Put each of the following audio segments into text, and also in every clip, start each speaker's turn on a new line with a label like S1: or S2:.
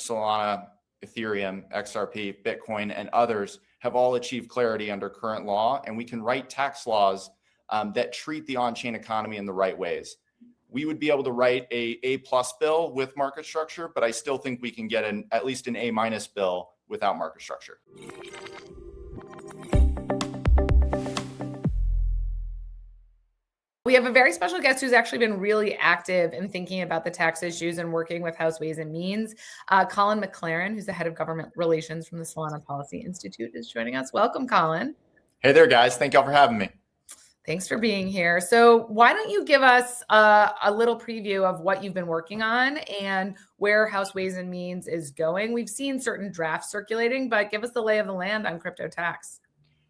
S1: Solana, Ethereum, XRP, Bitcoin, and others have all achieved clarity under current law, and we can write tax laws that treat the on-chain economy in the right ways. We would be able to write a A+ bill with market structure, but I still think we can get at least an A- bill without market structure.
S2: We have a very special guest who's actually been really active in thinking about the tax issues and working with House Ways and Means. Colin McLaren, who's the head of government relations from the Solana Policy Institute, is joining us. Welcome, Colin.
S1: Hey there, guys. Thank y'all for having me.
S2: Thanks for being here. So why don't you give us a little preview of what you've been working on and where House Ways and Means is going? We've seen certain drafts circulating, but give us the lay of the land on crypto tax.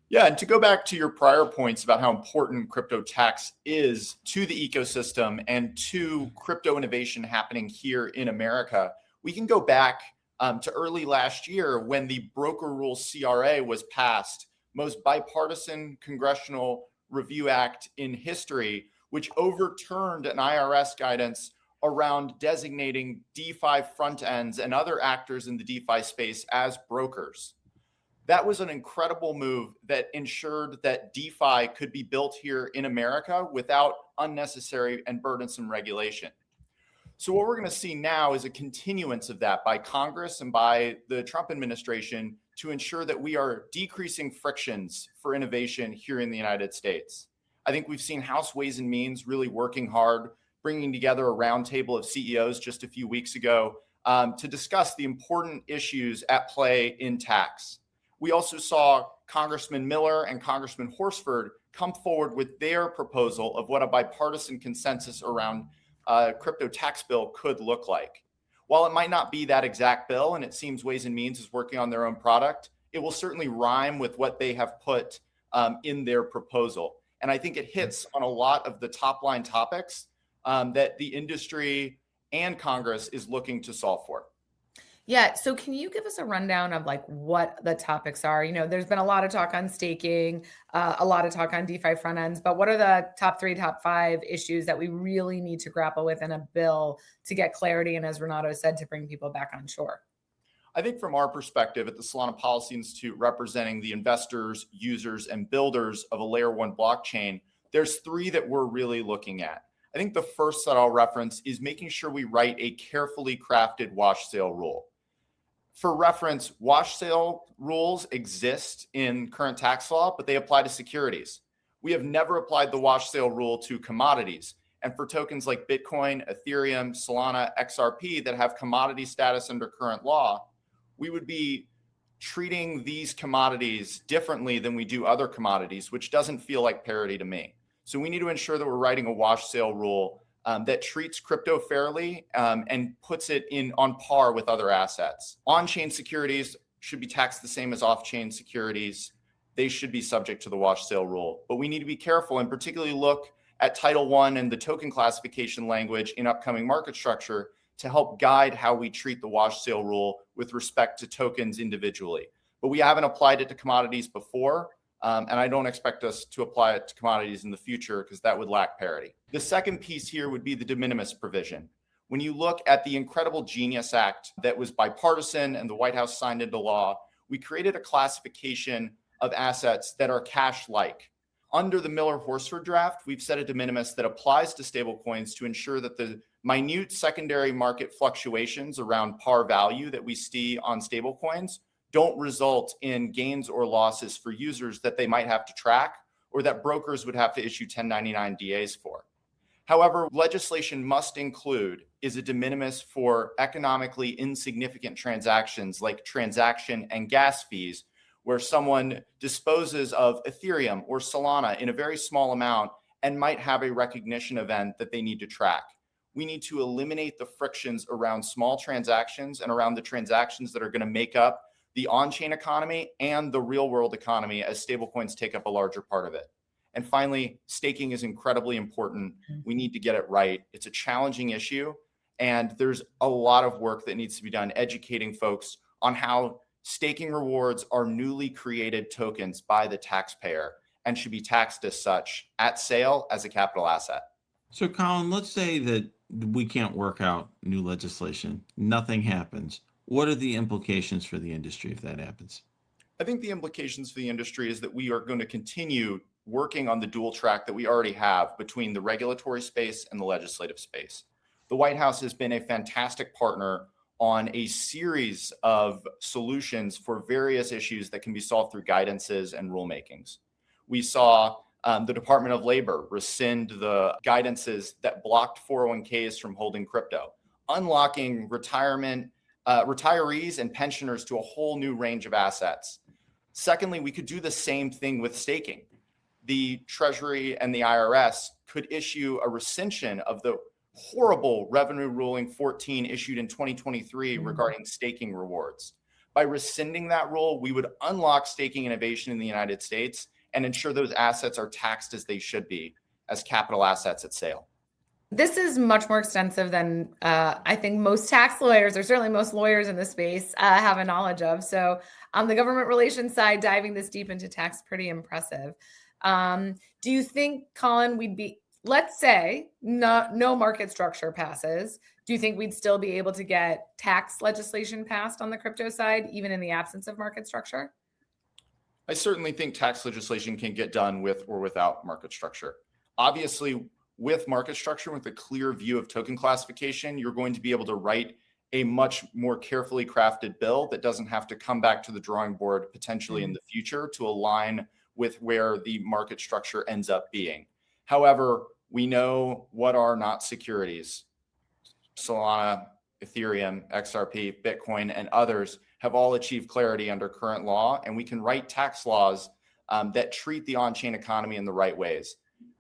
S1: Yeah, and to go back to your prior points about how important crypto tax is to the ecosystem and to crypto innovation happening here in America, we can go back to early last year when the Broker Rules CRA was passed, most bipartisan congressional review act in history, which overturned an IRS guidance around designating DeFi front ends and other actors in the DeFi space as brokers. That was an incredible move that ensured that DeFi could be built here in America without unnecessary and burdensome regulation. So what we're going to see now is a continuance of that by Congress and by the Trump administration to ensure that we are decreasing frictions for innovation here in the United States. I think we've seen House Ways and Means really working hard, bringing together a roundtable of CEOs just a few weeks ago to discuss the important issues at play in tax. We also saw Congressman Miller and Congressman Horsford come forward with their proposal of what a bipartisan consensus around crypto tax bill could look like. While it might not be that exact bill, and it seems Ways and Means is working on their own product, it will certainly rhyme with what they have put in their proposal. And I think it hits on a lot of the top line topics that the industry and Congress is looking to solve for.
S2: Yeah. So can you give us a rundown of like what the topics are? You know, there's been a lot of talk on staking, a lot of talk on DeFi front ends, but what are the top 3, top 5 issues that we really need to grapple with in a bill to get clarity? And as Renato said, to bring people back on shore?
S1: I think from our perspective at the Solana Policy Institute, representing the investors, users, and builders of a layer 1 blockchain, there's 3 that we're really looking at. I think the first that I'll reference is making sure we write a carefully crafted wash sale rule. For reference, wash sale rules exist in current tax law, but they apply to securities. We have never applied the wash sale rule to commodities. And for tokens like Bitcoin, Ethereum, Solana, XRP that have commodity status under current law, we would be treating these commodities differently than we do other commodities, which doesn't feel like parity to me. So we need to ensure that we're writing a wash sale rule that treats crypto fairly and puts it on par with other assets. On-chain securities should be taxed the same as off-chain securities. They should be subject to the wash sale rule. But we need to be careful and particularly look at Title I and the token classification language in upcoming market structure to help guide how we treat the wash sale rule with respect to tokens individually. But we haven't applied it to commodities before. And I don't expect us to apply it to commodities in the future because that would lack parity. The second piece here would be the de minimis provision. When you look at the incredible Genius Act that was bipartisan and the White House signed into law, we created a classification of assets that are cash-like. Under the Miller-Horsford draft, we've set a de minimis that applies to stablecoins to ensure that the minute secondary market fluctuations around par value that we see on stablecoins don't result in gains or losses for users that they might have to track or that brokers would have to issue 1099 DAs for. However, legislation must include is a de minimis for economically insignificant transactions like transaction and gas fees, where someone disposes of Ethereum or Solana in a very small amount and might have a recognition event that they need to track. We need to eliminate the frictions around small transactions and around the transactions that are going to make up the on-chain economy and the real-world economy as stablecoins take up a larger part of it. And finally, staking is incredibly important. We need to get it right. It's a challenging issue, and there's a lot of work that needs to be done educating folks on how staking rewards are newly created tokens by the taxpayer and should be taxed as such at sale as a capital asset.
S3: So Colin, let's say that we can't work out new legislation. Nothing happens. What are the implications for the industry if that happens?
S1: I think the implications for the industry is that we are going to continue working on the dual track that we already have between the regulatory space and the legislative space. The White House has been a fantastic partner on a series of solutions for various issues that can be solved through guidances and rulemakings. We saw the Department of Labor rescind the guidances that blocked 401ks from holding crypto, unlocking retirees and pensioners to a whole new range of assets. Secondly, we could do the same thing with staking. The Treasury and the IRS could issue a rescission of the horrible Revenue Ruling 14 issued in 2023 regarding staking rewards. By rescinding that rule, we would unlock staking innovation in the United States and ensure those assets are taxed as they should be, as capital assets at sale.
S2: This is much more extensive than I think most tax lawyers, or certainly most lawyers in the space, have a knowledge of. So on the government relations side, diving this deep into tax, pretty impressive. Do you think, Colin, let's say no market structure passes. Do you think we'd still be able to get tax legislation passed on the crypto side, even in the absence of market structure?
S1: I certainly think tax legislation can get done with or without market structure. Obviously, with market structure, with a clear view of token classification, you're going to be able to write a much more carefully crafted bill that doesn't have to come back to the drawing board potentially in the future to align with where the market structure ends up being. However, we know what are not securities. Solana, Ethereum, XRP, Bitcoin, and others have all achieved clarity under current law, and we can write tax laws that treat the on-chain economy in the right ways.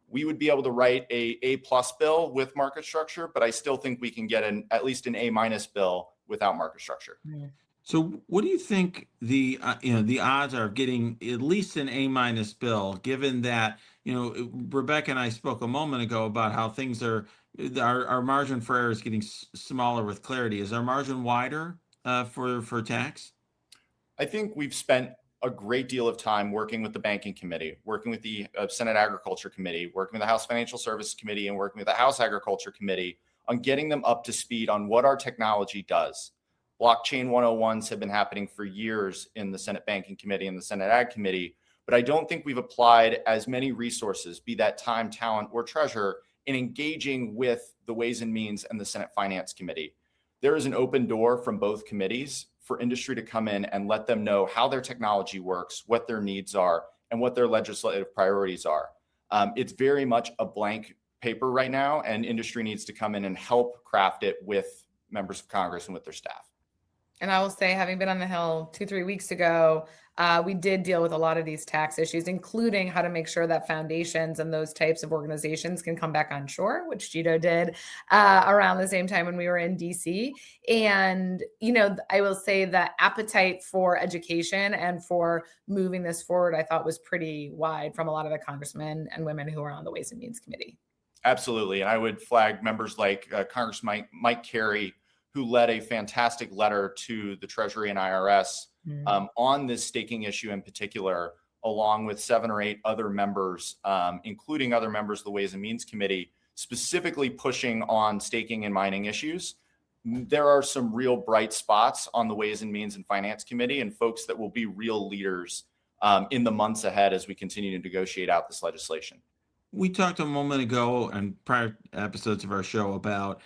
S1: We would be able to write a A+ bill with market structure, but I still think we can get at least an A- bill without market structure.
S3: So what do you think the odds are of getting at least an A- bill, given that, Rebecca and I spoke a moment ago about how things our margin for error is getting smaller with clarity. Is our margin wider for tax?
S1: I think we've spent a great deal of time working with the Banking Committee, working with the Senate Agriculture Committee, working with the House Financial Services Committee, and working with the House Agriculture Committee on getting them up to speed on what our technology does. Blockchain 101s have been happening for years in the Senate Banking Committee and the Senate Ag Committee, but I don't think we've applied as many resources, be that time, talent, or treasure, in engaging with the Ways and Means and the Senate Finance Committee. There is an open door from both committees for industry to come in and let them know how their technology works, what their needs are, and what their legislative priorities are. It's very much a blank paper right now, and industry needs to come in and help craft it with members of Congress and with their staff.
S2: And I will say, having been on the Hill 2-3 weeks ago, we did deal with a lot of these tax issues, including how to make sure that foundations and those types of organizations can come back on shore, which Jito did around the same time when we were in DC. And, I will say the appetite for education and for moving this forward, I thought was pretty wide from a lot of the congressmen and women who are on the Ways and Means Committee.
S1: Absolutely. And I would flag members like Congressman Mike Carey, who led a fantastic letter to the Treasury and IRS on this staking issue in particular, along with 7 or 8 other members, including other members of the Ways and Means Committee, specifically pushing on staking and mining issues. There are some real bright spots on the Ways and Means and Finance Committee and folks that will be real leaders in the months ahead as we continue to negotiate out this legislation.
S3: We talked a moment ago on prior episodes of our show about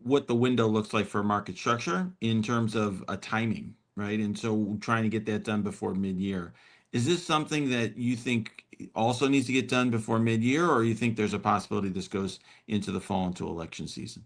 S3: what the window looks like for market structure in terms of a timing, right? And so trying to get that done before mid-year. Is this something that you think also needs to get done before mid-year, or you think there's a possibility this goes into the fall into election season?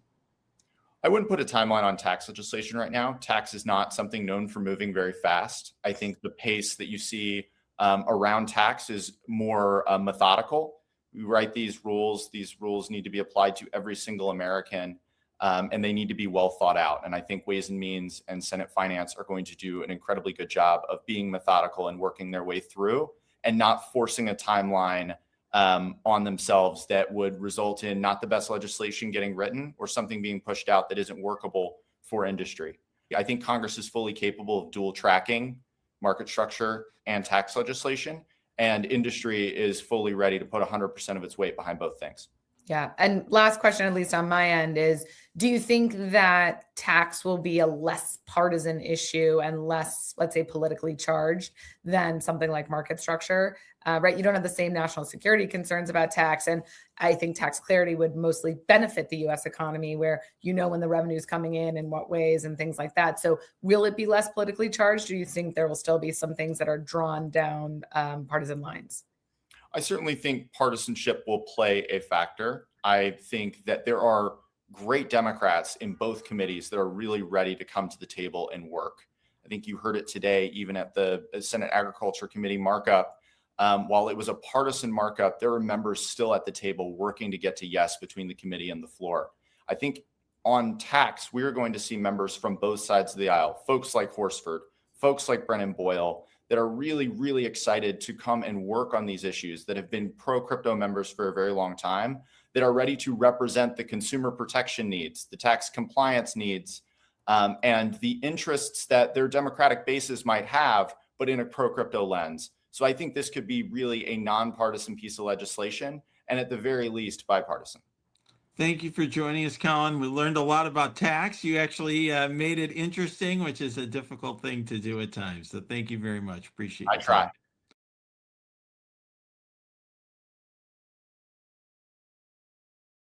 S1: I wouldn't put a timeline on tax legislation right now. Tax is not something known for moving very fast. I think the pace that you see around tax is more methodical. We write these rules. These rules need to be applied to every single American. And they need to be well thought out. And I think Ways and Means and Senate Finance are going to do an incredibly good job of being methodical and working their way through and not forcing a timeline on themselves that would result in not the best legislation getting written or something being pushed out that isn't workable for industry. I think Congress is fully capable of dual tracking market structure and tax legislation, and industry is fully ready to put 100% of its weight behind both things.
S2: Yeah. And last question, at least on my end, is do you think that tax will be a less partisan issue and less, let's say, politically charged than something like market structure? Right. You don't have the same national security concerns about tax. And I think tax clarity would mostly benefit the US economy, where you know when the revenue is coming in what ways and things like that. So will it be less politically charged? Do you think there will still be some things that are drawn down partisan lines?
S1: I certainly think partisanship will play a factor. I think that there are great Democrats in both committees that are really ready to come to the table and work. I think you heard it today, even at the Senate Agriculture Committee markup. While it was a partisan markup, there were members still at the table working to get to yes between the committee and the floor. I think on tax, we're going to see members from both sides of the aisle, folks like Horsford, folks like Brennan Boyle, that are really, really excited to come and work on these issues, that have been pro-crypto members for a very long time, that are ready to represent the consumer protection needs, the tax compliance needs, and the interests that their Democratic bases might have, but in a pro-crypto lens. So I think this could be really a nonpartisan piece of legislation, and at the very least, bipartisan.
S3: Thank you for joining us, Colin. We learned a lot about tax. You actually made it interesting, which is a difficult thing to do at times. So thank you very much. Appreciate it.
S1: I try.